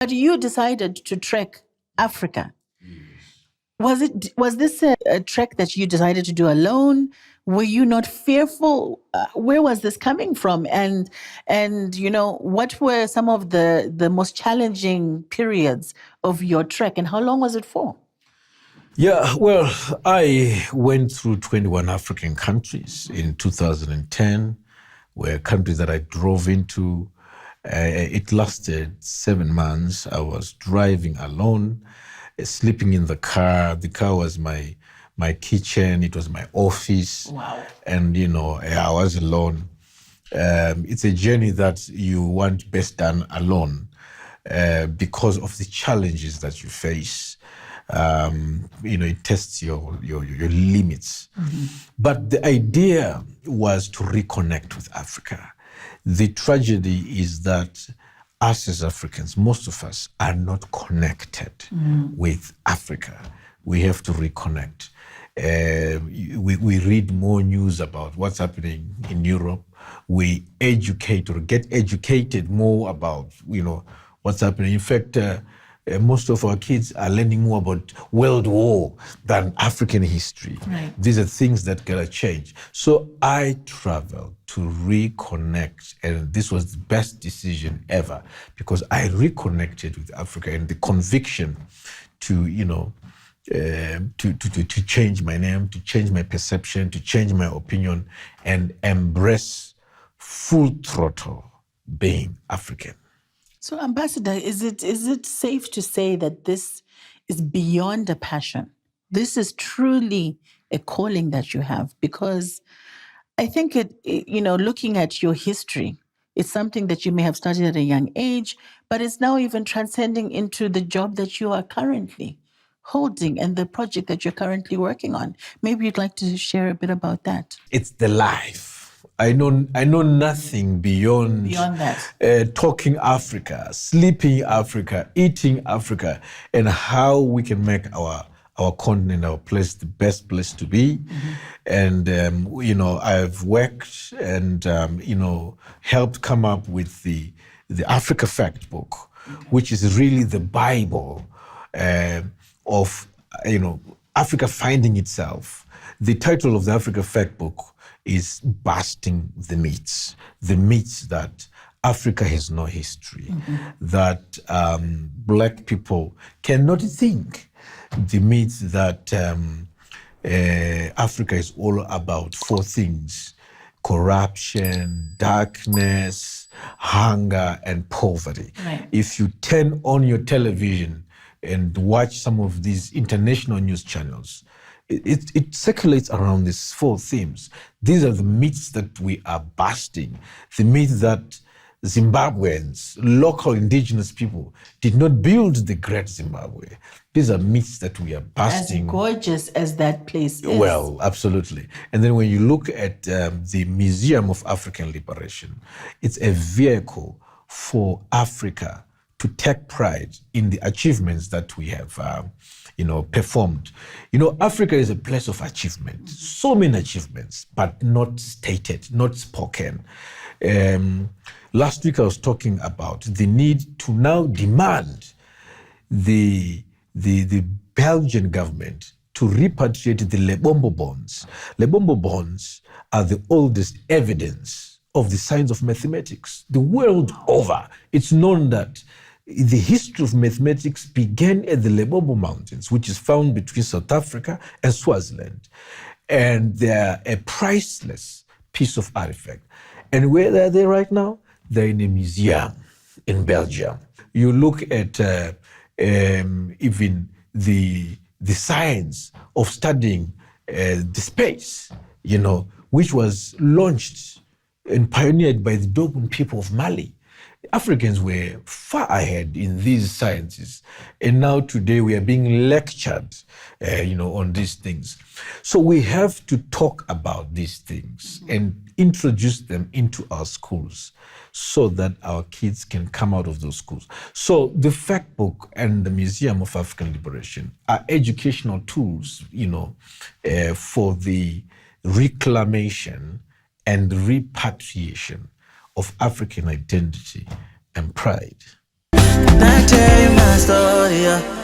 But you decided to trek Africa. Was this a trek that you decided to do alone? Were you not fearful? Where was this coming from? And what were some of the most challenging periods of your trek, and how long was it for? Yeah, well, I went through 21 African countries in 2010, were countries that I drove into. It lasted 7 months. I was driving alone, sleeping in the car. The car was my kitchen. It was my office. Wow. And, I was alone. It's a journey that you want best done alone because of the challenges that you face. It tests your limits. Mm-hmm. But the idea was to reconnect with Africa. The tragedy is that us as Africans, most of us are not connected with Africa. We have to reconnect. We read more news about what's happening in Europe. We educate or get educated more about, what's happening. In fact, most of our kids are learning more about World War than African history. Right. These are things that gotta change. So I traveled to reconnect, and this was the best decision ever because I reconnected with Africa and the conviction to, to change my name, to change my perception, to change my opinion, and embrace full throttle being African. So, Ambassador, is it safe to say that this is beyond a passion? This is truly a calling that you have, because I think looking at your history, it's something that you may have started at a young age, but it's now even transcending into the job that you are currently holding and the project that you're currently working on. Maybe you'd like to share a bit about that. It's the life. I know nothing beyond that. Talking Africa, sleeping Africa, eating Africa, and how we can make our continent, our place, the best place to be. Mm-hmm. And I've worked and helped come up with the Africa Fact Book, which is really the Bible of Africa finding itself. The title of the Africa Fact Book is Busting the Myths that Africa has no history, that Black people cannot think, the myth that Africa is all about 4 things: corruption, darkness, hunger, and poverty. Right. If you turn on your television and watch some of these international news channels, it circulates around these 4 themes. These are the myths that we are busting. The myth that Zimbabweans, local indigenous people, did not build the great Zimbabwe. These are myths that we are busting. As gorgeous as that place is. Well, absolutely. And then when you look at the Museum of African Liberation, it's a vehicle for Africa to take pride in the achievements that we have performed. Africa is a place of achievement, so many achievements, but not stated, not spoken. Last week I was talking about the need to now demand the Belgian government to repatriate the Lebombo bonds. Lebombo bonds are the oldest evidence of the science of mathematics. The world over, it's known that the history of mathematics began at the Lebombo Mountains, which is found between South Africa and Swaziland. And they're a priceless piece of artifact. And where are they right now? They're in a museum in Belgium. You look at even the science of studying the space, which was launched and pioneered by the Dogon people of Mali. Africans were far ahead in these sciences. And now today we are being lectured, on these things. So we have to talk about these things and introduce them into our schools so that our kids can come out of those schools. So the Fact Book and the Museum of African Liberation are educational tools, for the reclamation and repatriation of African identity and pride. Can I tell you my story?